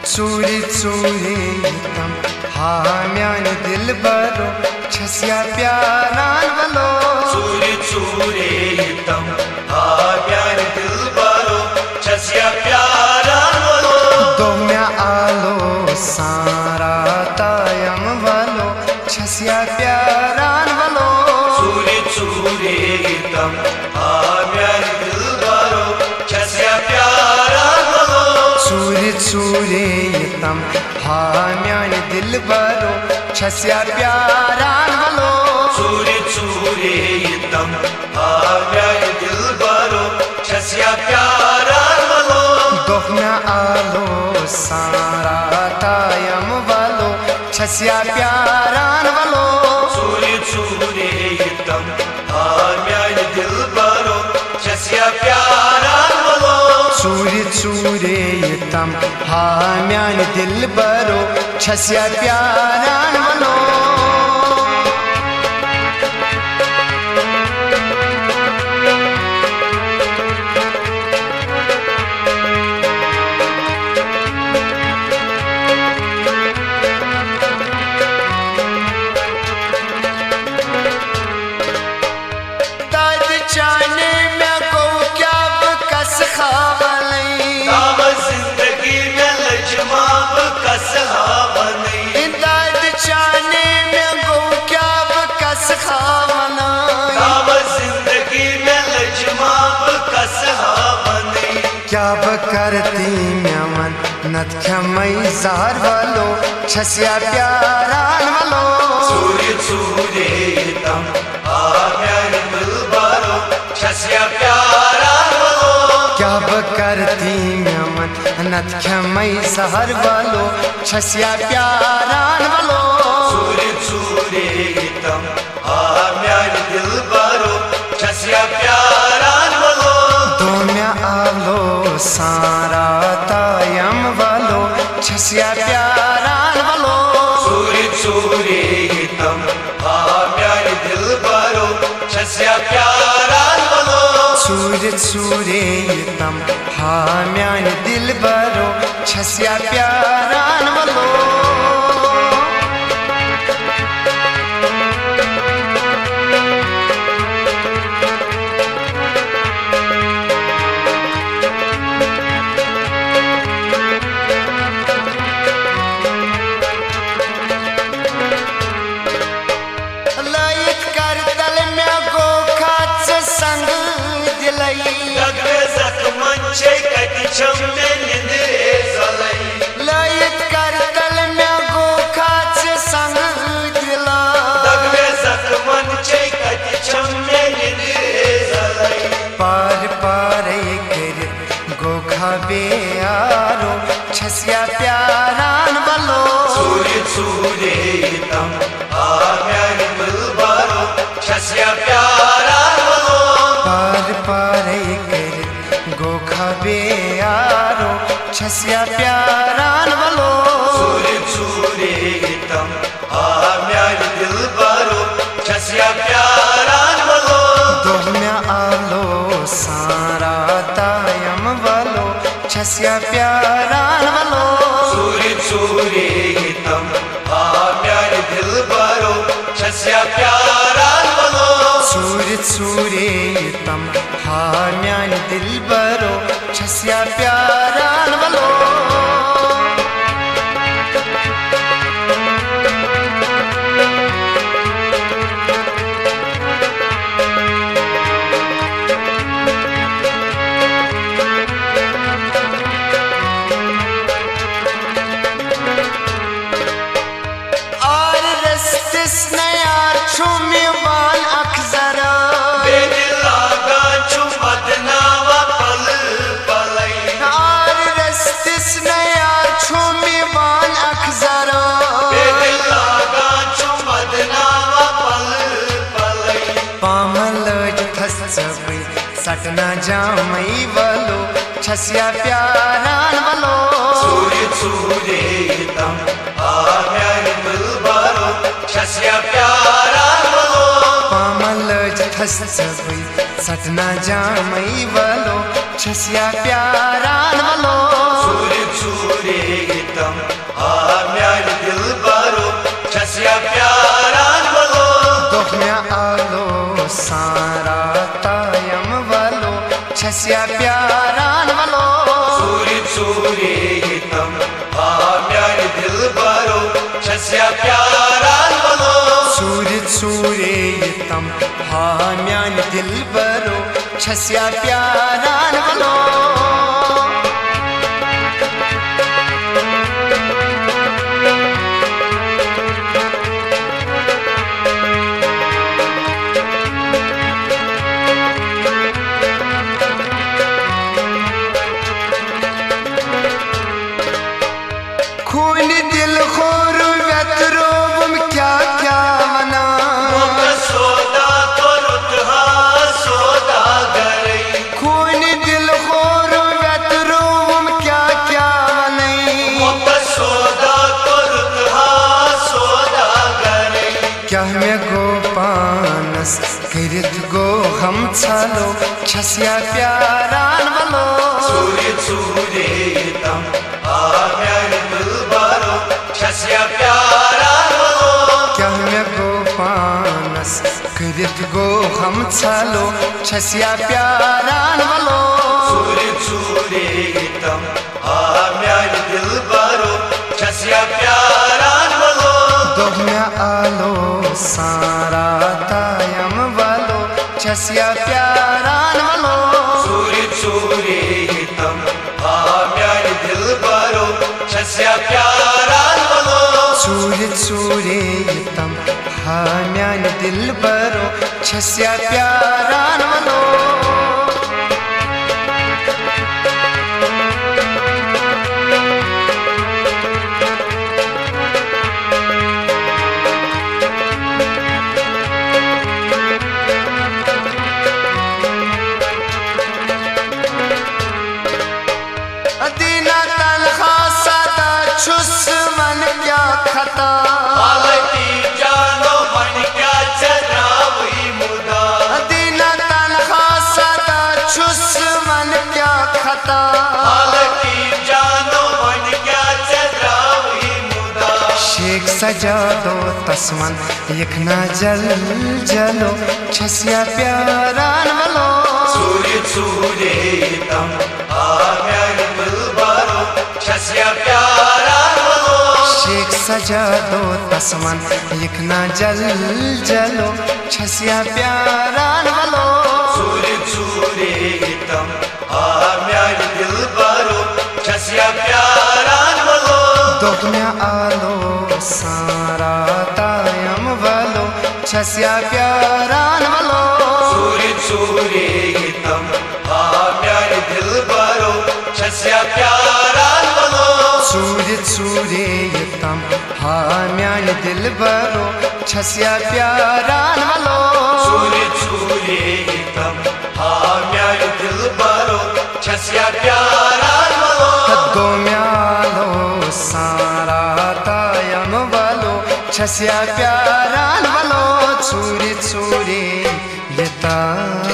चूरी चूरी तम हाँ म्यान दिल बरो छसिया प्यारान वलो चूरी चूरी तम हाँ म्यान दिल बरो छसिया प्यारान वलो दो म्या आलो सारा तायम वलो छसिया प्यारान वलो चूरी चूरी तम हाँ म्यान दिल बरो छसिया प्यारान वलो चूरी चूरी तम हाँ म्यान दिल बरो छसिया प्यारान वलो चूरी चूरी तम हाँ म्यान दिल बरो छसिया प्यारान वलो दो म्या आलो सारा तायम वलो छसिया प्यारान वलो चूरी चूरी तम हाँ म्यान दिल बरो छसिया प्यारान वलो चूरी चूरी तम हाँ म्यान दिल बरो छसिया प्यारान वलो जाने में को क्या बकस खावलई ताव जिंदगी में लजमाब कस हावनी दर्द जाने में को क्या बकस खावलई ताव जिंदगी में लजमाब कस हावनी क्या बकरती म्यामन नत खमई जार वालो छसिया प्यारान वालो चूरी चूरी तम हाँ म्यान दिल बरो छसिया प्यारान वलो क्या बकरती म्यामन नत खमई जार वालो छसिया प्यारान वालो चूरी चूरी तम हाँ म्यान दिल बरो छसिया प्यारान वलो दो म्या आलो सारा तायम वालो छसिया प्यारान वालो चूरी चूरी तम हाँ म्यान दिल बरो छसिया प्यारान वलो चूरी चूरी तम हाँ म्यान दिल बरो छसिया प्यारान वालो लयत कर तल म्या गो खाच संग दिलई लगवे जख्मन छे कति छमने निंदरे जलई लयत कर तल म्या गो खाच संग दिला लगवे जख्मन छे कति छमने निंदरे जलई पार पार कर गोखा बेयारो छसिया प्यारान वालो चूरी चूरी तम हाँ म्यान दिल बरो छसिया प्यारान वलो पार पार कर गोखा बेयारो छसिया प्यारान वालो चूरी चूरी तम हाँ म्यान दिल बरो छसिया प्यारान वलो दो म्या आलो सारा तायम वालो छसिया प्यारान वालो चूरी चूरी तम हाँ म्यान दिल बरो छसिया प्यारान वलो चूरी चूरी तम हाँ म्यान दिल बरो छसिया प्यारान वालो और रस्तिस नया छुमी वाल अखजरा बेदिलागा चुमदनावा पल पलई और रस्तिस नया छुमी वाल अखजरा बेदिलागा चुमदनावा पल पलई पामल फसबई सटना जामई वालो छसिया प्यारान वालो चूरी चूरी तम हाँ म्यान दिल बरो छसिया प्यारान वलो पामल फसबई सटना जामई वालो छसिया प्यारान वालो चूरी चूरी तम हा म्यान दिल बरो छस्या प्यारान वलो खून दिल खोर व्यतरोबम क्या क्या वना सोदा करुत हा सोदा गरई खून दिल खोर व्यतरोबम क्या क्या वनई सोदा करुत हा सोदा गरई क्या मैं गो पानस करित गो हम छालो छस्या प्यारान वलो सूर्य सूर्य तम आ म्यान दिल बरो छस्या प्यारा क्या मैं गो पानस करित गो हम छालो छस्या प्यारान वलो सूर्य सूर्य तम आ म्यान दिल बरो छस्या प्यारा दोह में आलो सारा तायम वालो छस्या प्यारान वलो सूर्य सूर्य तम आ म्यान दिल बरो छस्या प्यारा सूर्य सूर्य तम हा म्यान दिल बरो छस्या प्यारान वलो दीना तनखा सदा छुस मन क्या खता हालती जानो मन क्या चरावई मुदा दीना तनखा सदा छुस मन क्या खता हालती जानो मन क्या चरावई मुदा शेख सजा दो तस्मन यखना जल जलो छस्या प्यारान वलो सूर्य सूर्य तम आ म्यान दिल बरो छस्या प्यारा शेख सजा दो तस्मन यखना जल जलो छस्या प्यारान वलो सूर्य सूर्य तम आ म्यान दिल बरो छस्या प्यारा दोह में आलो सारा तायम वलो छस्या प्यारान वलो सूर्य सूर्य तम आ म्यान दिल बरो छस्या प्यारा सूर्य सूर्य तम हा म्यान दिल बरो छस्या प्यारान वलो सूर्य सूर्य तम आ म्यान दिल बरो छस्या प्यारा दो म्यालो सारा तायम वलो छस्या प्यारान वलो सूर्य सूर्य तम